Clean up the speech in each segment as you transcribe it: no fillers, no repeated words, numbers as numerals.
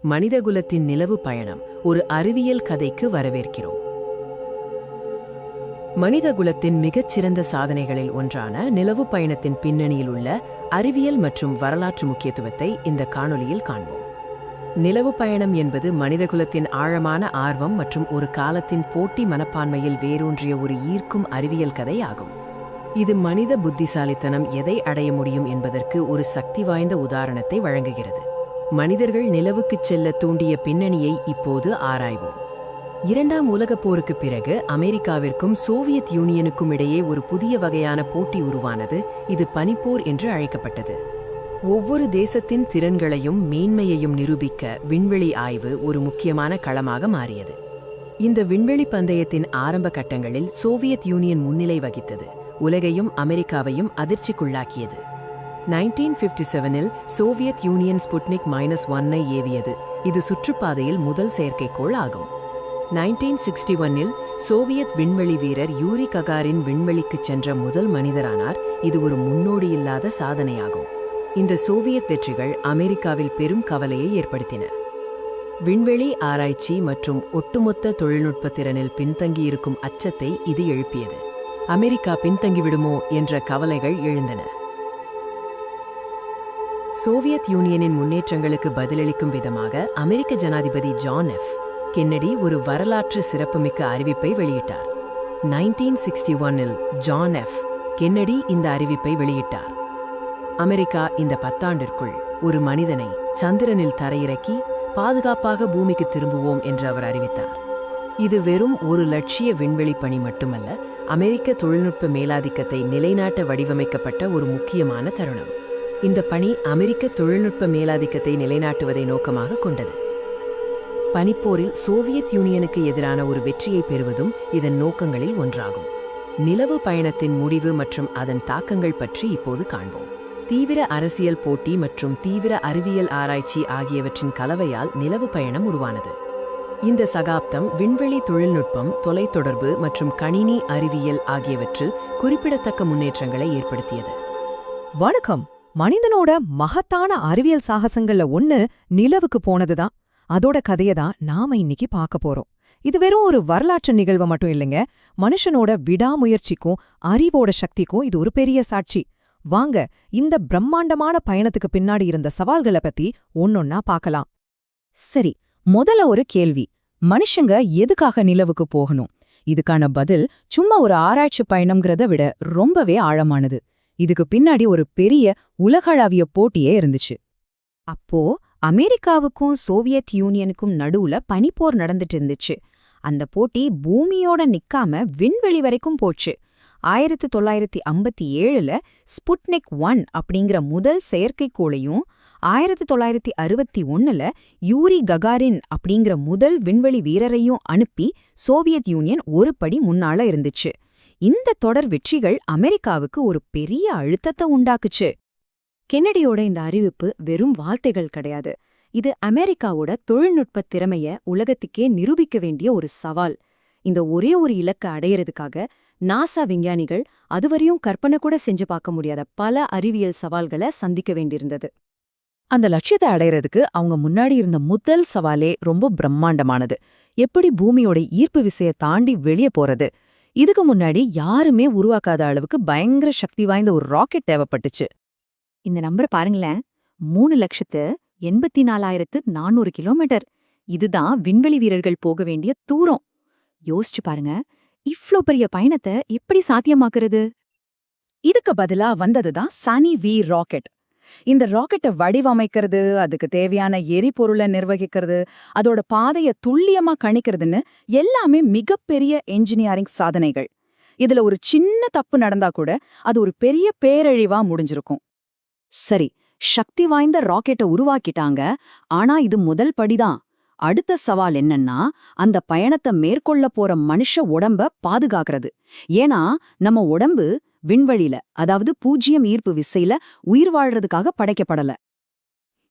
மனிதகுலத்தின் நிலவு பயணம் ஒரு அறிவியல் கதைக்கு வரவேற்கிறோம். மனிதகுலத்தின் மிகச்சிறந்த சாதனைகளில் ஒன்றான நிலவு பயணத்தின் பின்னணியில் உள்ள அறிவியல் மற்றும் வரலாற்று முக்கியத்துவத்தை இந்த காணொளியில் காண்போம். நிலவு பயணம் என்பது மனிதகுலத்தின் ஆழமான ஆர்வம் மற்றும் ஒரு காலத்தின் போட்டி மனப்பான்மையில் வேரூன்றிய ஒரு ஈர்க்கும் அறிவியல் கதை ஆகும். இது மனித புத்திசாலித்தனம் எதை அடைய முடியும் என்பதற்கு ஒரு சக்தி வாய்ந்த உதாரணத்தை வழங்குகிறது. மனிதர்கள் நிலவுக்குச் செல்ல தூண்டிய பின்னணியை இப்போது ஆராய்வோம். இரண்டாம் உலகப் போருக்குப் பிறகு அமெரிக்காவிற்கும் சோவியத் யூனியனுக்கும் இடையே ஒரு புதிய வகையான போட்டி உருவானது. இது பனிப்போர் என்று அழைக்கப்பட்டது. ஒவ்வொரு தேசத்தின் திறன்களையும் மேன்மையையும் நிரூபிக்க விண்வெளி ஆய்வு ஒரு முக்கியமான களமாக மாறியது. இந்த விண்வெளி பந்தயத்தின் ஆரம்ப கட்டங்களில் சோவியத் யூனியன் முன்னிலை வகித்தது, உலகையும் அமெரிக்காவையும் அதிர்ச்சிக்குள்ளாக்கியது. 1957இல் சோவியத் யூனியன் ஸ்புட்னிக் -1ஐ ஏவியது. இது சுற்றுப்பாதையில் முதல் செயற்கைக்கோள் ஆகும். 1961இல் சோவியத் விண்வெளி வீரர் யூரி ககாரின் விண்வெளிக்குச் சென்ற முதல் மனிதரானார். இது ஒரு முன்னோடியில்லாத சாதனையாகும். இந்த சோவியத் வெற்றிகள் அமெரிக்காவில் பெரும் கவலையை ஏற்படுத்தின. விண்வெளி ஆராய்ச்சி மற்றும் ஒட்டுமொத்த தொழில்நுட்ப திறனில் பின்தங்கியிருக்கும் அச்சத்தை இது எழுப்பியது. அமெரிக்கா பின்தங்கிவிடுமோ என்ற கவலைகள் எழுந்தன. சோவியத் யூனியனின் முன்னேற்றங்களுக்கு பதிலளிக்கும் விதமாக அமெரிக்க ஜனாதிபதி ஜான் எஃப். கென்னடி ஒரு வரலாற்று சிறப்புமிக்க அறிவிப்பை வெளியிட்டார். 1961இல் ஜான் எஃப். கென்னடி இந்த அறிவிப்பை வெளியிட்டார். அமெரிக்கா இந்த 10 ஆண்டிற்குள் ஒரு மனிதனை சந்திரனில் தரையிறக்கி பாதுகாப்பாக பூமிக்கு திரும்புவோம் என்று அவர் அறிவித்தார். இது வெறும் ஒரு லட்சிய விண்வெளி பணி மட்டுமல்ல, அமெரிக்க தொழில்நுட்ப மேலாதிக்கத்தை நிலைநாட்ட வடிவமைக்கப்பட்ட ஒரு முக்கியமான தருணம். இந்த பணி அமெரிக்க தொழில்நுட்ப மேலாதிக்கத்தை நிலைநாட்டுவதை நோக்கமாக கொண்டது. பனிப்போரில் சோவியத் யூனியனுக்கு எதிரான ஒரு வெற்றியை பெறுவதும் இதன் நோக்கங்களில் ஒன்றாகும். நிலவு பயணத்தின் முடிவு மற்றும் அதன் தாக்கங்கள் பற்றி இப்போது காண்போம். தீவிர அரசியல் போட்டி மற்றும் தீவிர அறிவியல் ஆராய்ச்சி ஆகியவற்றின் கலவையால் நிலவு பயணம் உருவானது. இந்த சகாப்தம் விண்வெளி தொழில்நுட்பம், தொலைத்தொடர்பு மற்றும் கணினி அறிவியல் ஆகியவற்றில் குறிப்பிடத்தக்க முன்னேற்றங்களை ஏற்படுத்தியது. வணக்கம். மனிதனோட மகத்தான அறிவியல் சாகசங்கள்ல ஒண்ணு நிலவுக்கு போனதுதான். அதோட கதையதான் நாம இன்னைக்கு பார்க்க போறோம். இது வெறும் ஒரு வரலாற்று நிகழ்வு மட்டும் இல்லைங்க, மனுஷனோட விடாமுயற்சிக்கும் அறிவோட சக்திக்கும் இது ஒரு பெரிய சாட்சி. வாங்க இந்த பிரம்மாண்டமான பயணத்துக்கு பின்னாடி இருந்த சவால்களை பத்தி ஒன்னொன்னா பார்க்கலாம். சரி, முதல்ல ஒரு கேள்வி. மனுஷங்க எதுக்காக நிலவுக்கு போகணும்? இதுக்கான பதில் சும்மா ஒரு ஆராய்ச்சி பயணம்ங்கிறத விட ரொம்பவே ஆழமானது. இதுக்கு பின்னாடி ஒரு பெரிய உலகளாவிய போட்டியே இருந்துச்சு. அப்போ அமெரிக்காவுக்கும் சோவியத் யூனியனுக்கும் நடுவுல பனிப்போர் நடந்துட்டு இருந்துச்சு. அந்த போட்டி பூமியோட நிக்காம விண்வெளி வரைக்கும் போச்சு. 1957ல ஸ்புட்னிக் 1 அப்படிங்கிற முதல் செயற்கைக்கோளையும் 1961ல யூரி ககாரின் அப்படிங்கிற முதல் விண்வெளி வீரரையும் அனுப்பி சோவியத் யூனியன் ஒரு படி முன்னால இருந்துச்சு. இந்த தொடர் வெற்றிகள் அமெரிக்காவுக்கு ஒரு பெரிய அழுத்தத்தை உண்டாக்குச்சு. கென்னடியோட இந்த அறிவிப்பு வெறும் வார்த்தைகள் கிடையாது. இது அமெரிக்காவோட தொழில்நுட்ப திறமைய உலகத்துக்கே நிரூபிக்க வேண்டிய ஒரு சவால். இந்த ஒரே ஒரு இலக்கை அடையறதுக்காக நாசா விஞ்ஞானிகள் அதுவரையும் கற்பனை கூட செஞ்சு பார்க்க முடியாத பல அறிவியல் சவால்களை சந்திக்க வேண்டியிருந்தது. அந்த லட்சியத்தை அடையறதுக்கு அவங்க முன்னாடி இருந்த முதல் சவாலே ரொம்ப பிரம்மாண்டமானது. எப்படி பூமியோட ஈர்ப்பு விசையை தாண்டி வெளியே போறது? இதுக்கு முன்னாடி யாருமே உருவாக்காத அளவுக்கு பயங்கர சக்தி வாய்ந்த ஒரு ராக்கெட் தேவைப்பட்டுச்சு. இந்த நம்பரை பாருங்களேன், 3,84,400 கிலோமீட்டர். இதுதான் விண்வெளி வீரர்கள் போக வேண்டிய தூரம். யோசிச்சு பாருங்க, இவ்ளோ பெரிய பயணத்தை எப்படி சாத்தியமாக்குறது? இதுக்கு பதிலா வந்ததுதான் சனி வி ராக்கெட். இந்த ராக்கெட்டை வடிவமைக்கிறது, அதுக்கு தேவையான எரிபொருளை நிர்வகிக்கிறது, அதோட பாதையை துல்லியமா கணிக்கிறதுன்னு எல்லாமே மிகப்பெரிய என்ஜினியரிங் சாதனைகள். இதுல ஒரு சின்ன தப்பு நடந்தா கூட அது ஒரு பெரிய பேரழிவா முடிஞ்சிருக்கும். சரி, சக்தி வாய்ந்த ராக்கெட்டை உருவாக்கிட்டாங்க. ஆனா இது முதல் படிதான். அடுத்த சவால் என்னன்னா, அந்த பயணத்தை மேற்கொள்ள போற மனுஷ உடம்ப பாதுகாக்கிறது. ஏன்னா நம்ம உடம்பு விண்வெளியில, அதாவது 0 ஈர்ப்பு விசையில உயிர் வாழ்றதுக்காக படைக்கப்படல.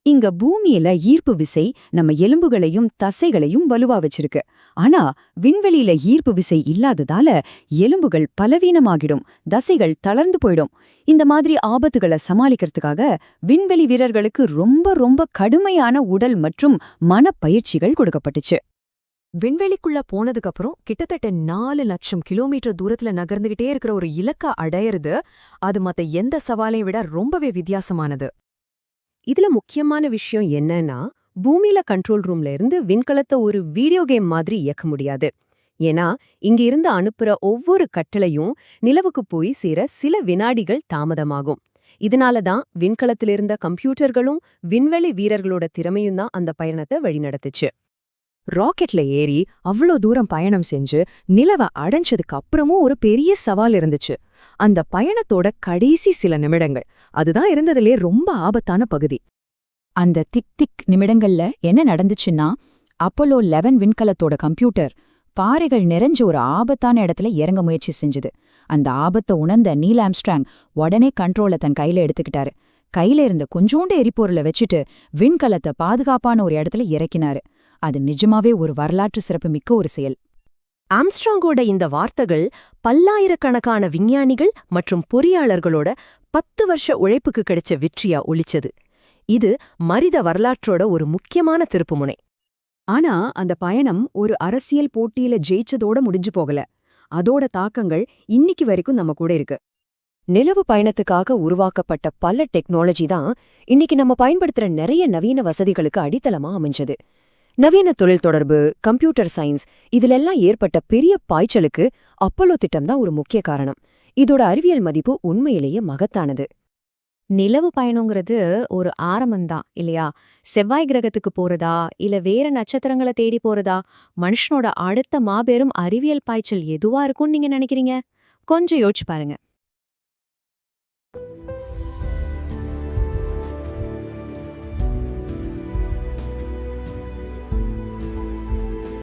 இங்க பூமியில ஈர்ப்பு விசை நம்ம எலும்புகளையும் தசைகளையும் வலுவா வச்சிருக்கு. ஆனா விண்வெளியில ஈர்ப்பு விசை இல்லாததால எலும்புகள் பலவீனமாகிடும், தசைகள் தளர்ந்து போயிடும். இந்த மாதிரி ஆபத்துகளை சமாளிக்கிறதுக்காக விண்வெளி வீரர்களுக்கு ரொம்ப ரொம்ப கடுமையான உடல் மற்றும் மனப்பயிற்சிகள் கொடுக்கப்பட்டுச்சு. விண்வெளிக்குள்ள போனதுக்கு அப்புறம் கிட்டத்தட்ட 4 லட்சம் கிலோமீட்டர் தூரத்துல நகர்ந்துகிட்டே இருக்கிற ஒரு இலக்கை அடையிறது, அது மத்த எந்த சவாலையும் விட ரொம்பவே வித்தியாசமானது. இதுல முக்கியமான விஷயம் என்னன்னா, பூமியில கண்ட்ரோல் ரூம்ல இருந்து விண்கலத்தை ஒரு வீடியோ கேம் மாதிரி இயக்க முடியாது. ஏன்னா இங்க இருந்து அனுப்புற ஒவ்வொரு கட்டளையும் நிலவுக்கு போய் சேர சில வினாடிகள் தாமதமாகும். இதனால தான் விண்கலத்திலிருந்த கம்ப்யூட்டர்களும் விண்வெளி வீரர்களோட திறமையும் தான் அந்த பயணத்தை வழிநடத்துச்சு. ராக்கெட்ல ஏறி அவ்ளோ தூரம் பயணம் செஞ்சு நிலவ அடைஞ்சதுக்கு அப்புறமும் ஒரு பெரிய சவால் இருந்துச்சு. அந்த பயணத்தோட கடைசி சில நிமிடங்கள், அதுதான் இருந்ததிலே ரொம்ப ஆபத்தான பகுதி. அந்த திக் நிமிடங்கள்ல என்ன நடந்துச்சுன்னா, அப்போலோ 11 விண்கலத்தோட கம்ப்யூட்டர் பாறைகள் நிறைஞ்ச ஒரு ஆபத்தான இடத்துல இறங்க முயற்சி செஞ்சுது. அந்த ஆபத்தை உணர்ந்த நீல் ஆம்ஸ்ட்ராங் உடனே கண்ட்ரோலை தன் கையில எடுத்துக்கிட்டாரு. கையில இருந்த கொஞ்சோண்டு எரிபொருளை வச்சுட்டு விண்கலத்தை பாதுகாப்பான ஒரு இடத்துல இறக்கினாரு. அது நிஜமாவே ஒரு வரலாற்று சிறப்பு மிக்க ஒரு செயல். ஆம்ஸ்ட்ராங்கோட இந்த வார்த்தைகள் பல்லாயிரக்கணக்கான விஞ்ஞானிகள் மற்றும் பொறியாளர்களோட 10 வருஷ உழைப்புக்கு கிடைச்ச வெற்றியா ஒளிச்சது. இது மனித வரலாற்றோட ஒரு முக்கியமான திருப்புமுனை. ஆனா அந்த பயணம் ஒரு அரசியல் போட்டியில ஜெயிச்சதோட முடிஞ்சு போகல. அதோட தாக்கங்கள் இன்னைக்கு வரைக்கும் நம்ம கூட இருக்கு. நிலவு பயணத்துக்காக உருவாக்கப்பட்ட பல டெக்னாலஜி தான் இன்னைக்கு நம்ம பயன்படுத்துற நிறைய நவீன வசதிகளுக்கு அடித்தளமா அமைஞ்சது. நவீன தொழில் தொடர்பு, கம்ப்யூட்டர் சயின்ஸ், இதிலெல்லாம் ஏற்பட்ட பெரிய பாய்ச்சலுக்கு அப்போலோ திட்டம் தான் ஒரு முக்கிய காரணம். இதோட அறிவியல் மதிப்பு உண்மையிலேயே மகத்தானது. நிலவு பயணங்கிறது ஒரு ஆரம்பம்தான் இல்லையா? செவ்வாய் கிரகத்துக்கு போறதா இல்ல வேற நட்சத்திரங்களை தேடி போறதா, மனுஷனோட அடுத்த மாபெரும் அறிவியல் பாய்ச்சல் எதுவா இருக்கும்னு நீங்க நினைக்கிறீங்க? கொஞ்சம் யோசிச்சு பாருங்க.